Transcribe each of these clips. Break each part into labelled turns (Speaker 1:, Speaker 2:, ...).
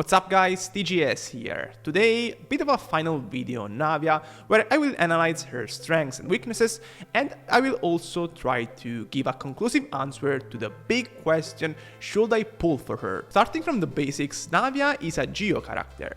Speaker 1: What's up guys, TGS here. Today, a bit of a final video on Navia, where I will analyze her strengths and weaknesses, and I will also try to give a conclusive answer to the big question, should I pull for her? Starting from the basics, Navia is a Geo character.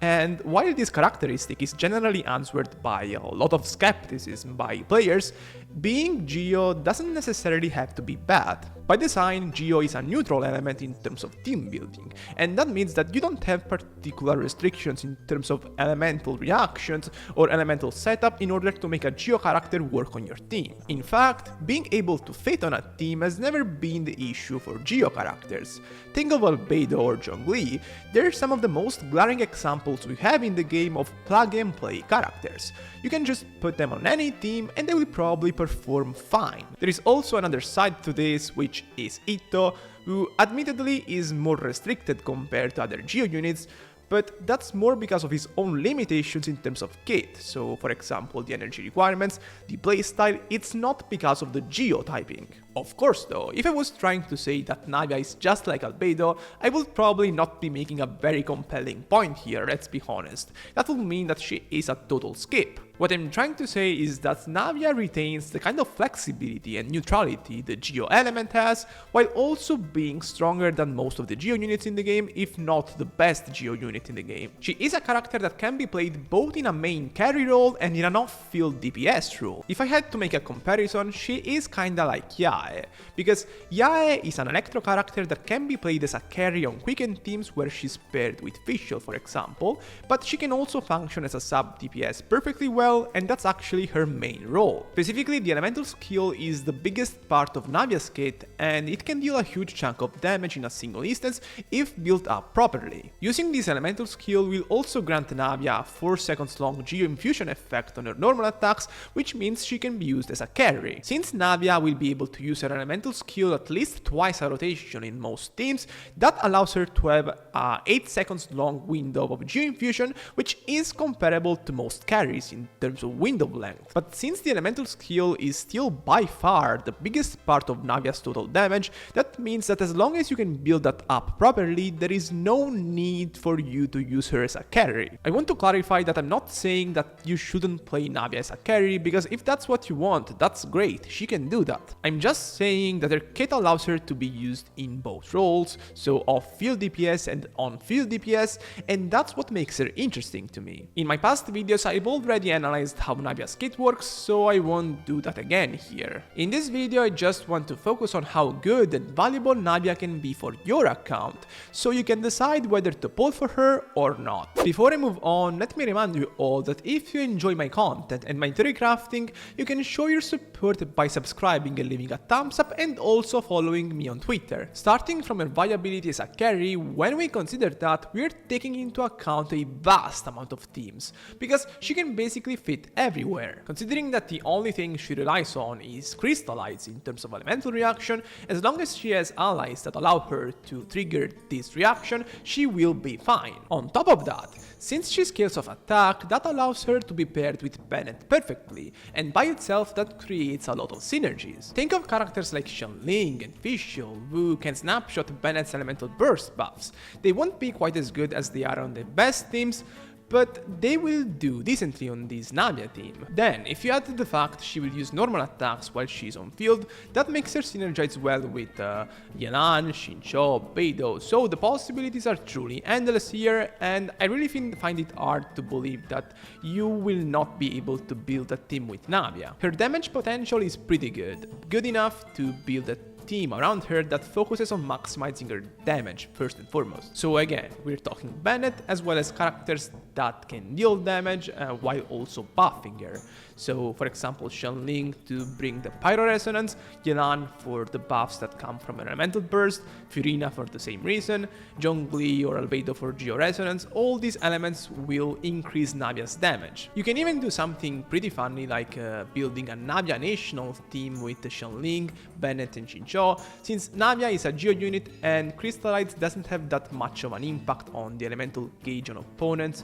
Speaker 1: And while this characteristic is generally answered by a lot of skepticism by players, being Geo doesn't necessarily have to be bad. By design, Geo is a neutral element in terms of team building, and that means that you don't have particular restrictions in terms of elemental reactions or elemental setup in order to make a Geo character work on your team. In fact, being able to fit on a team has never been the issue for Geo characters. Think of Albedo or Zhongli, they're some of the most glaring examples we have in the game of plug-and-play characters. You can just put them on any team and they will probably perform fine. There is also another side to this, which is Itto, who admittedly is more restricted compared to other Geo units, but that's more because of his own limitations in terms of kit. So for example, the energy requirements, the playstyle, it's not because of the Geo typing. Of course though, if I was trying to say that Navia is just like Albedo, I would probably not be making a very compelling point here, let's be honest. That would mean that she is a total skip. What I'm trying to say is that Navia retains the kind of flexibility and neutrality the Geo element has, while also being stronger than most of the Geo units in the game, if not the best Geo unit in the game. She is a character that can be played both in a main carry role and in an off-field DPS role. If I had to make a comparison, she is kinda like Yae, because Yae is an electro character that can be played as a carry on quicken teams where she's paired with Fischl, for example, but she can also function as a sub DPS perfectly well, and that's actually her main role. Specifically, the elemental skill is the biggest part of Navia's kit, and it can deal a huge chunk of damage in a single instance if built up properly. Using this elemental skill will also grant Navia a 4 seconds long Geo infusion effect on her normal attacks, which means she can be used as a carry. Since Navia will be able to use her elemental skill at least twice a rotation in most teams, that allows her to have a 8 seconds long window of Geo infusion, which is comparable to most carries in terms of window length. But since the elemental skill is still by far the biggest part of Navia's total damage, that means that as long as you can build that up properly, there is no need for you to use her as a carry. I want to clarify that I'm not saying that you shouldn't play Navia as a carry, because if that's what you want, that's great, she can do that. I'm just saying that her kit allows her to be used in both roles, so off-field DPS and on-field DPS, and that's what makes her interesting to me. In my past videos, I've already analyzed how Navia's kit works, so I won't do that again here. In this video, I just want to focus on how good and valuable Navia can be for your account, so you can decide whether to pull for her or not. Before I move on, let me remind you all that if you enjoy my content and my theory crafting, you can show your support by subscribing and leaving a thumbs up, and also following me on Twitter. Starting from her viability as a carry, when we consider that, we're taking into account a vast amount of teams, because she can basically fit everywhere. Considering that the only thing she relies on is crystallites in terms of elemental reaction, as long as she has allies that allow her to trigger this reaction, she will be fine. On top of that, since she scales off attack, that allows her to be paired with Bennett perfectly, and by itself that creates a lot of synergies. Think of characters like Xianling and Fischl, who can snapshot Bennett's elemental burst buffs. They won't be quite as good as they are on the best teams, but they will do decently on this Navia team. Then, if you add to the fact she will use normal attacks while she's on field, that makes her synergize well with Yanan, Xingqiu, Beidou, so the possibilities are truly endless here, and I really find it hard to believe that you will not be able to build a team with Navia. Her damage potential is pretty good enough to build a team around her that focuses on maximizing her damage first and foremost. So again, we're talking Bennett as well as characters that can deal damage while also buffing her. So for example, Xianling to bring the Pyro Resonance, Yelan for the buffs that come from an Elemental Burst, Furina for the same reason, Zhongli or Albedo for Geo Resonance. All these elements will increase Navia's damage. You can even do something pretty funny like building a Navia National team with Xianling, Bennett and Xingqiu, Shincho, since Navia is a Geo unit and Crystallites doesn't have that much of an impact on the elemental gauge on opponents,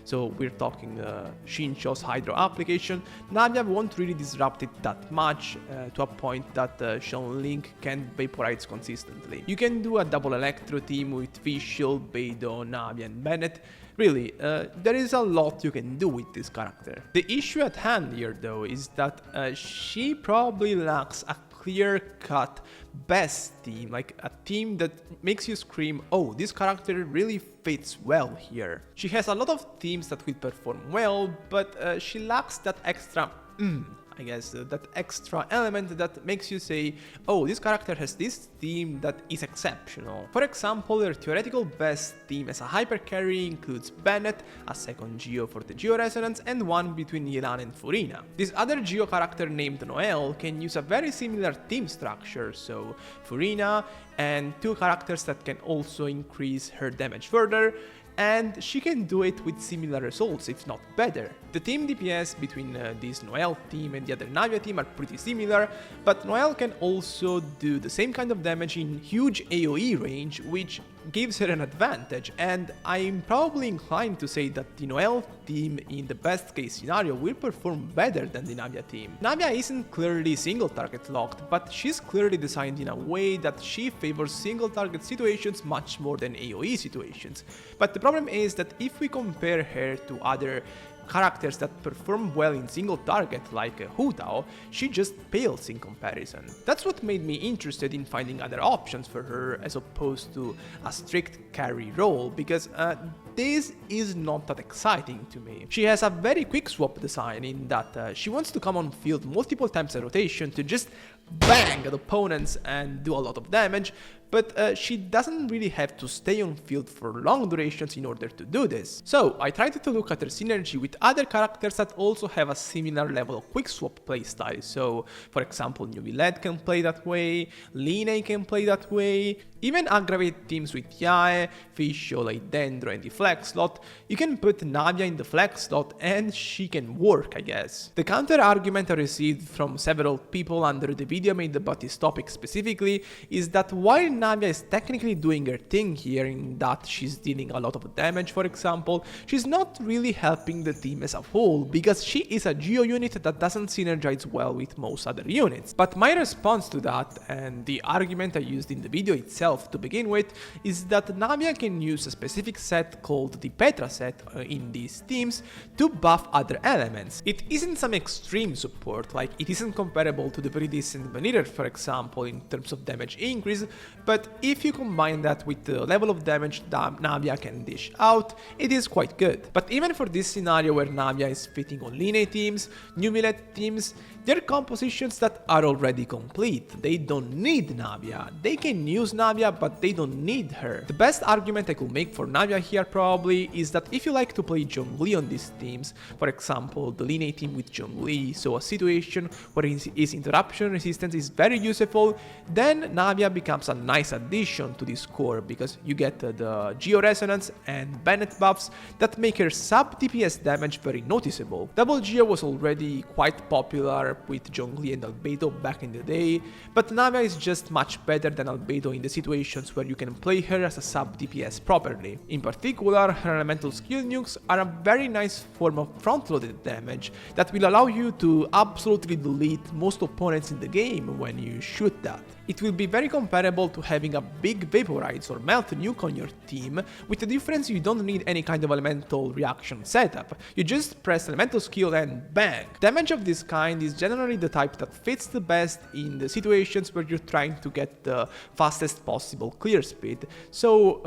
Speaker 1: so we're talking Shincho's Hydro application, Navia won't really disrupt it that much to a point that Sean Link can vaporize consistently. You can do a double Electro team with Fischl, Beidou, Navia and Bennett. Really, there is a lot you can do with this character. The issue at hand here though is that she probably lacks a clear-cut best team, like a team that makes you scream, oh, this character really fits well here. She has a lot of teams that will perform well, but she lacks that extra I guess, that extra element that makes you say, oh, this character has this theme that is exceptional. For example, their theoretical best theme as a hyper carry includes Bennett, a second Geo for the Geo Resonance, and one between Yelan and Furina. This other Geo character named Noelle can use a very similar theme structure, so Furina and two characters that can also increase her damage further, and she can do it with similar results, if not better. The team DPS between this Noelle team and the other Navia team are pretty similar, but Noelle can also do the same kind of damage in huge AoE range, which gives her an advantage, and I'm probably inclined to say that the Noelle team in the best case scenario will perform better than the Navia team. Navia isn't clearly single target locked, but she's clearly designed in a way that she favors single target situations much more than AoE situations. But the problem is that if we compare her to other characters that perform well in single target like Hu Tao, she just pales in comparison. That's what made me interested in finding other options for her as opposed to a strict carry role, because this is not that exciting to me. She has a very quick swap design in that she wants to come on field multiple times a rotation to just bang at opponents and do a lot of damage, but she doesn't really have to stay on field for long durations in order to do this. So I tried to look at her synergy with other characters that also have a similar level of quick swap playstyle. So for example, Nuviled can play that way, Line can play that way, even aggravate teams with Yae, Fischl, Dendro and the flex slot. You can put Navia in the flex slot and she can work, I guess. The counter argument I received from several people under the video made about this topic specifically is that while Navia is technically doing her thing here in that she's dealing a lot of damage, for example, she's not really helping the team as a whole, because she is a Geo unit that doesn't synergize well with most other units. But my response to that, and the argument I used in the video itself to begin with, is that Navia can use a specific set called the Petra set in these teams to buff other elements. It isn't some extreme support, like it isn't comparable to the very decent Vanilla, for example, in terms of damage increase, but if you combine that with the level of damage that Navia can dish out, it is quite good. But even for this scenario where Navia is fitting on Line teams, Nuviled teams, they're compositions that are already complete. They don't need Navia. They can use Navia, but they don't need her. The best argument I could make for Navia here probably is that if you like to play Zhongli on these teams, for example the Line team with Zhongli, so a situation where his interruption resistance is very useful, then Navia becomes a nice addition to this core, because you get the Geo Resonance and Bennett buffs that make her sub DPS damage very noticeable. Double Geo was already quite popular with Zhongli and Albedo back in the day, but Navia is just much better than Albedo in the situations where you can play her as a sub DPS properly. In particular, her elemental skill nukes are a very nice form of front-loaded damage that will allow you to absolutely delete most opponents in the game when you shoot that. It will be very comparable to having a big Vaporize or Melt nuke on your team, with the difference you don't need any kind of elemental reaction setup. You just press elemental skill and bang! Damage of this kind is generally the type that fits the best in the situations where you're trying to get the fastest possible clear speed, so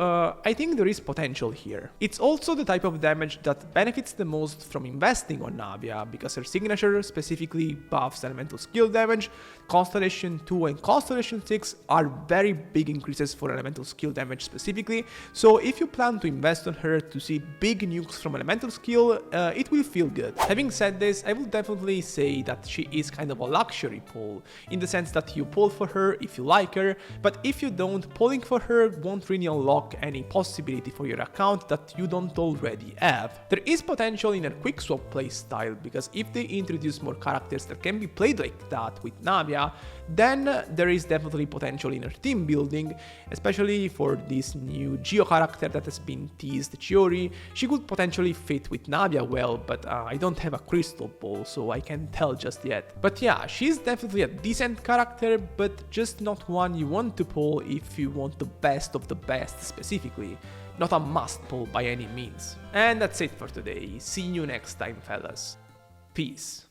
Speaker 1: I think there is potential here. It's also the type of damage that benefits the most from investing on Navia, because her signature specifically buffs elemental skill damage. Constellation 2 and Constellation 6 are very big increases for elemental skill damage specifically, so if you plan to invest on her to see big nukes from elemental skill, it will feel good. Having said this, I will definitely say that she is kind of a luxury pull, in the sense that you pull for her if you like her, but if you don't, pulling for her won't really unlock any possibility for your account that you don't already have. There is potential in her quick swap playstyle, because if they introduce more characters that can be played like that with Navia, Then there is definitely potential in her team building, especially for this new Geo character that has been teased, Chiori. She could potentially fit with Navia well, but I don't have a crystal ball, so I can't tell just yet. But yeah, she's definitely a decent character, but just not one you want to pull if you want the best of the best specifically. Not a must pull by any means. And that's it for today. See you next time, fellas. Peace.